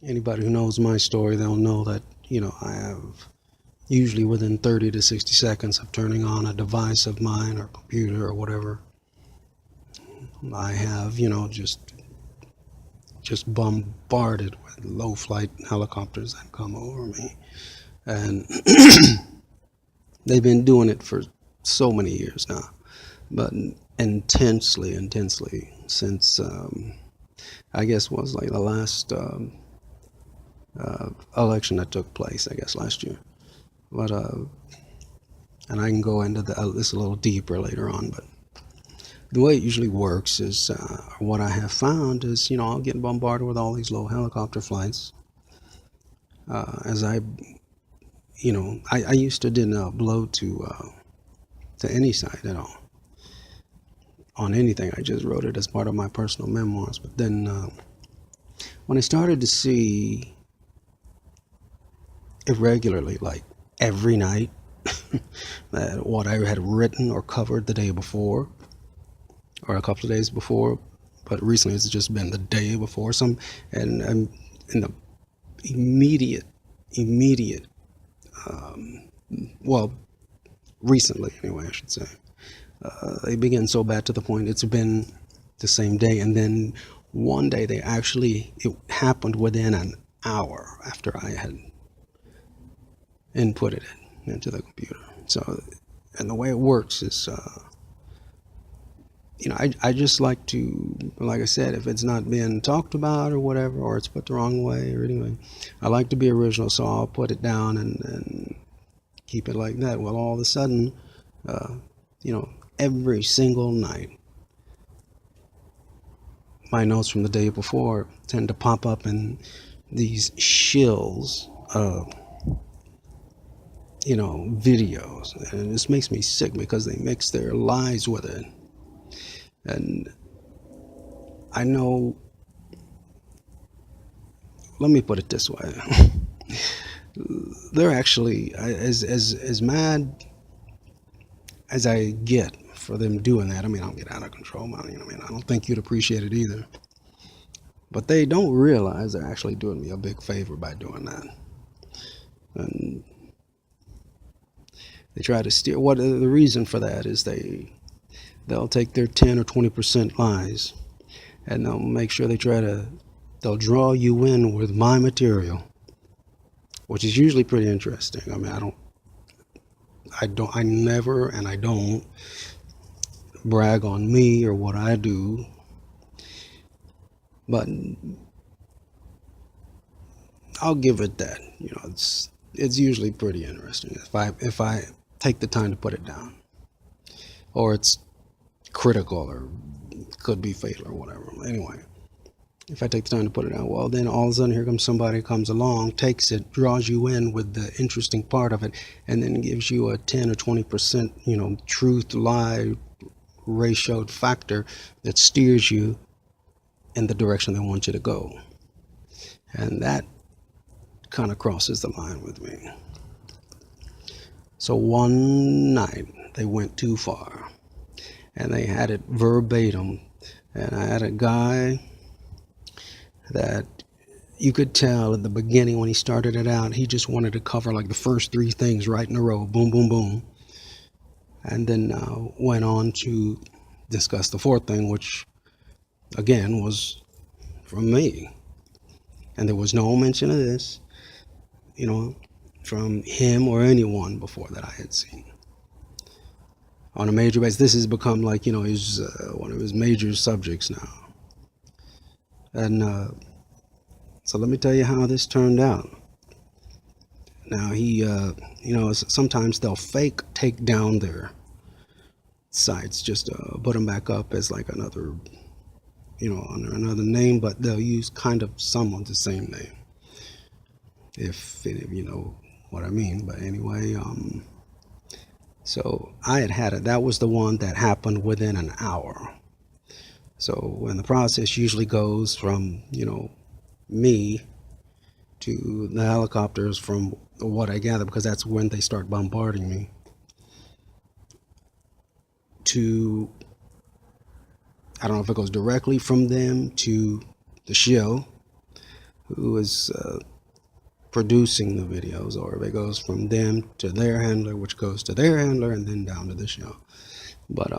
Anybody who knows my story, they'll know that, I have usually within 30 to 60 seconds of turning on a device of mine or computer or whatever, I have, just bombarded with low flight helicopters that come over me. And they've been doing it for so many years now, but intensely since, I guess was like the last election that took place, I guess last year. But and I can go into this a little deeper later on. But the way it usually works is, what I have found is, I'll get bombarded with all these low helicopter flights. As I used to didn't upload to any site at all on anything. I just wrote it as part of my personal memoirs. But then when I started to see irregularly, like every night, that what I had written or covered the day before, or a couple of days before, but recently it's just been the day before, and in the immediate, well, recently anyway, I should say, they began so bad to the point it's been the same day, and then one day it happened within an hour after I had inputted it into the computer. So, and the way it works is, I just like to, like I said, if it's not being talked about or whatever, or it's put the wrong way or anyway, I like to be original, so I'll put it down and keep it like that. Well, all of a sudden, every single night, my notes from the day before tend to pop up in these shills videos, and this makes me sick because they mix their lies with it. And I know, let me put it this way. They're actually, as mad as I get for them doing that. I mean, I'll get out of control. I don't think you'd appreciate it either. But they don't realize they're actually doing me a big favor by doing that. And they try to steer. What the reason for that is they'll take their 10 or 20% lies, and they'll make sure they'll draw you in with my material, which is usually pretty interesting. I mean, I never, and I don't brag on me or what I do, but I'll give it that. It's usually pretty interesting if I take the time to put it down, or it's critical or could be fatal or whatever. Anyway, if I take the time to put it down, well, then all of a sudden here comes somebody, comes along, takes it, draws you in with the interesting part of it, and then gives you a 10 or 20% truth lie ratioed factor that steers you in the direction they want you to go. And that kind of crosses the line with me. So one night they went too far, and they had it verbatim. And I had a guy that you could tell at the beginning when he started it out, he just wanted to cover like the first three things right in a row, boom, boom, boom. And then went on to discuss the fourth thing, which again was from me. And there was no mention of this, from him or anyone before that I had seen. On a major basis, this has become like, his one of his major subjects now. And so let me tell you how this turned out. Now he, sometimes they'll fake take down their sites just to put them back up as like another, under another name, but they'll use kind of someone the same name, if you know what I mean. But anyway, so I had it. That was the one that happened within an hour. So when the process usually goes from, me to the helicopters, from what I gather, because that's when they start bombarding me, to, I don't know if it goes directly from them to the shill, who is producing the videos, or if it goes from them to their handler, which goes to their handler, and then down to the show. But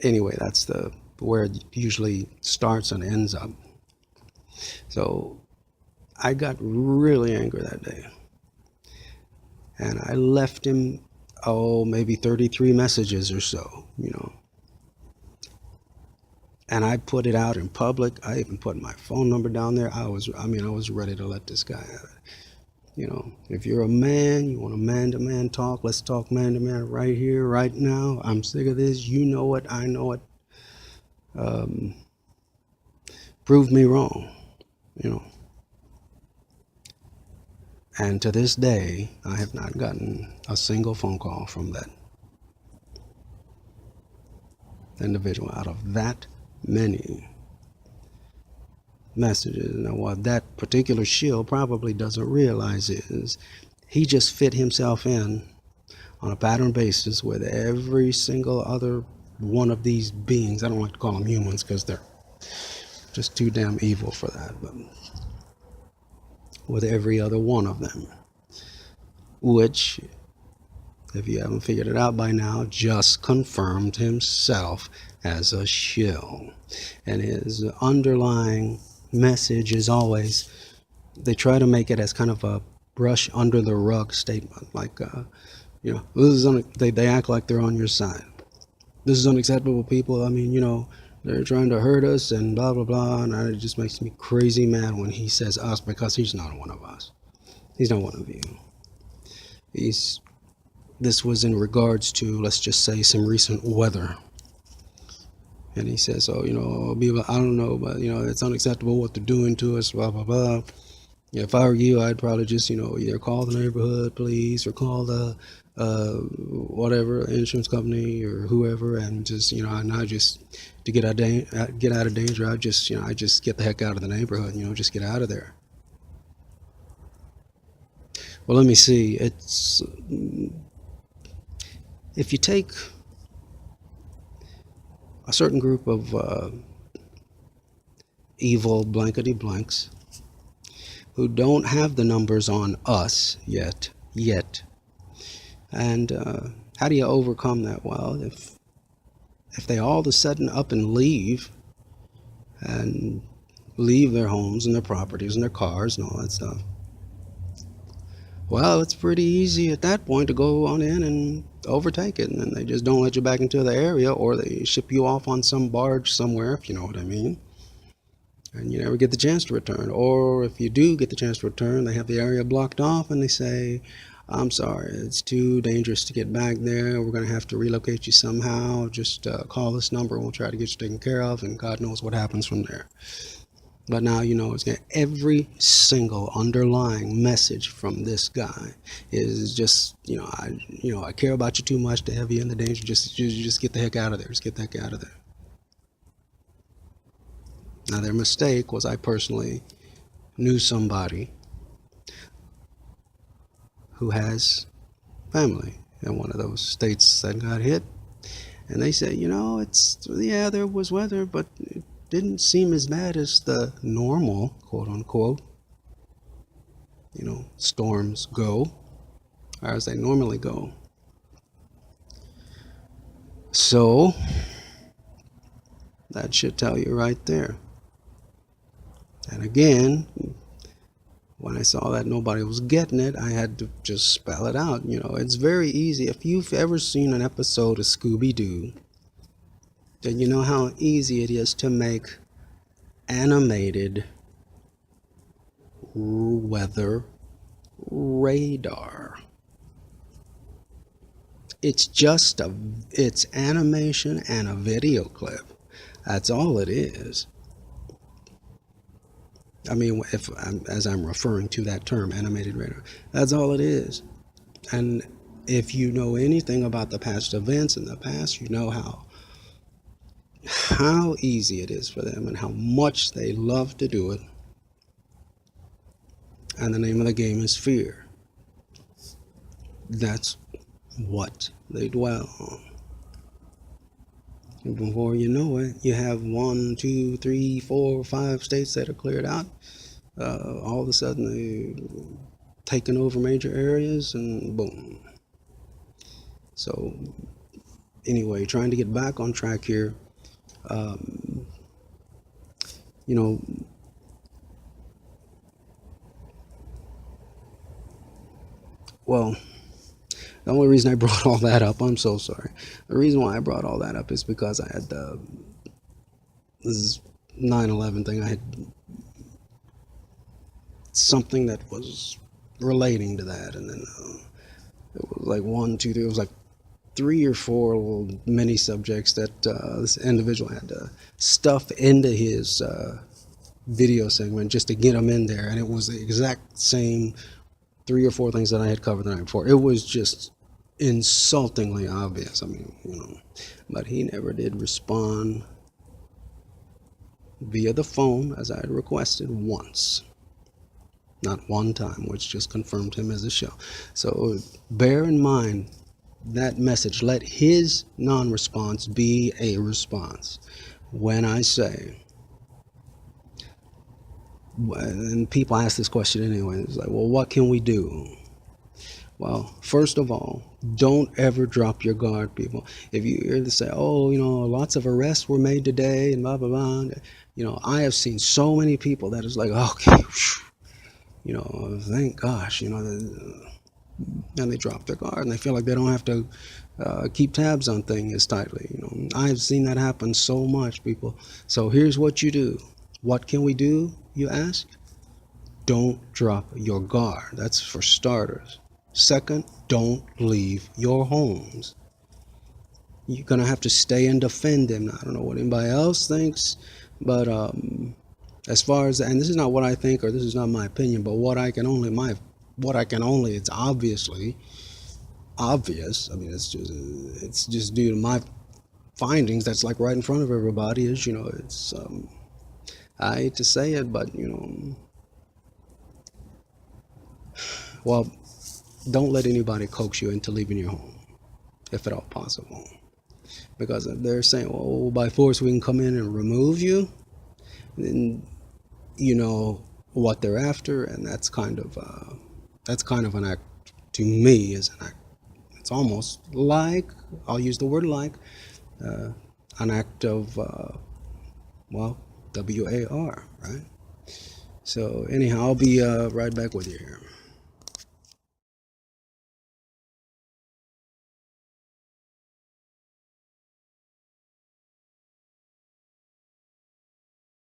anyway, that's the where it usually starts and ends up. So I got really angry that day, and I left him, maybe 33 messages or so, and I put it out in public. I even put my phone number down there. I was ready to let this guy have it. If you're a man, you want a man-to-man talk, let's talk man-to-man right here, right now. I'm sick of this. You know it. I know it. Prove me wrong, And to this day, I have not gotten a single phone call from that individual out of that many messages. Now, what that particular shill probably doesn't realize is he just fit himself in on a pattern basis with every single other one of these beings. I don't like to call them humans because they're just too damn evil for that, but with every other one of them, which, if you haven't figured it out by now, just confirmed himself as a shill. And his underlying message is always, they try to make it as kind of a brush under the rug statement, like, this is they act like they're on your side. This is unacceptable, people. They're trying to hurt us and blah, blah, blah. And it just makes me crazy mad when he says us, because he's not one of us. He's not one of you. This was in regards to, let's just say, some recent weather. And he says, I don't know, but, it's unacceptable what they're doing to us, blah, blah, blah. If I were you, I'd probably just, either call the neighborhood police or call the whatever insurance company or whoever, and just, and I just, to get out of danger, I just get the heck out of the neighborhood, just get out of there. Well, let me see. It's, if you take a certain group of evil blankety blanks who don't have the numbers on us yet, and how do you overcome that? Well, if they all of a sudden up and leave their homes and their properties and their cars and all that stuff, well, it's pretty easy at that point to go on in and overtake it, and then they just don't let you back into the area, or they ship you off on some barge somewhere, if you know what I mean, and you never get the chance to return. Or if you do get the chance to return, they have the area blocked off and they say, I'm sorry, it's too dangerous to get back there, we're going to have to relocate you somehow, just call this number and we'll try to get you taken care of, and God knows what happens from there. But now it's every single underlying message from this guy is just, I care about you too much to have you in the danger. Just get the heck out of there. Just get the heck out of there. Now, their mistake was I personally knew somebody who has family in one of those states that got hit, and they said, there was weather, but it didn't seem as bad as the normal, quote unquote, storms go, or as they normally go. So that should tell you right there. And again, when I saw that nobody was getting it, I had to just spell it out. It's very easy. If you've ever seen an episode of Scooby-Doo, then you know how easy it is to make animated weather radar. It's animation and a video clip. That's all it is. As I'm referring to that term, animated radar, that's all it is. And if you know anything about the past events in the past, you know how easy it is for them and how much they love to do it. And the name of the game is fear. That's what they dwell on. And before you know it, you have 1, 2, 3, 4, 5 states that are cleared out, all of a sudden they taking over major areas, and boom. So anyway, trying to get back on track here. Um, you know, well, the only reason I brought all that up, I'm so sorry. The reason why I brought all that up is because I had this 9/11 thing. I had something that was relating to that, and then it was like one, two, three. It was like 3 or 4 little mini subjects that this individual had to stuff into his video segment just to get them in there, and it was the exact same 3 or 4 things that I had covered the night before. It was just insultingly obvious. I mean, but he never did respond via the phone as I had requested once. Not one time, which just confirmed him as a show. So bear in mind that message. Let his non-response be a response. When I say, and people ask this question anyway, it's like, well, what can we do? Well, first of all, don't ever drop your guard, people. If you hear to say, oh, lots of arrests were made today and blah, blah, blah, I have seen so many people that is like, okay, thank gosh, and they drop their guard and they feel like they don't have to keep tabs on things as tightly. I've seen that happen so much, people. So here's what you do. What can we do, you ask? Don't drop your guard. That's for starters. Second, don't leave your homes. You're going to have to stay and defend them. I don't know what anybody else thinks, but as far as, and this is not what I think, or this is not my opinion, but it's obviously obvious. I mean, it's just due to my findings. That's like right in front of everybody. Is it's I hate to say it, but well, don't let anybody coax you into leaving your home, if at all possible, because if they're saying, well, by force we can come in and remove you, then you know what they're after, and that's kind of an act, to me, is an act. It's almost like, I'll use the word like, an act of well, WAR, right? So anyhow, I'll be right back with you here.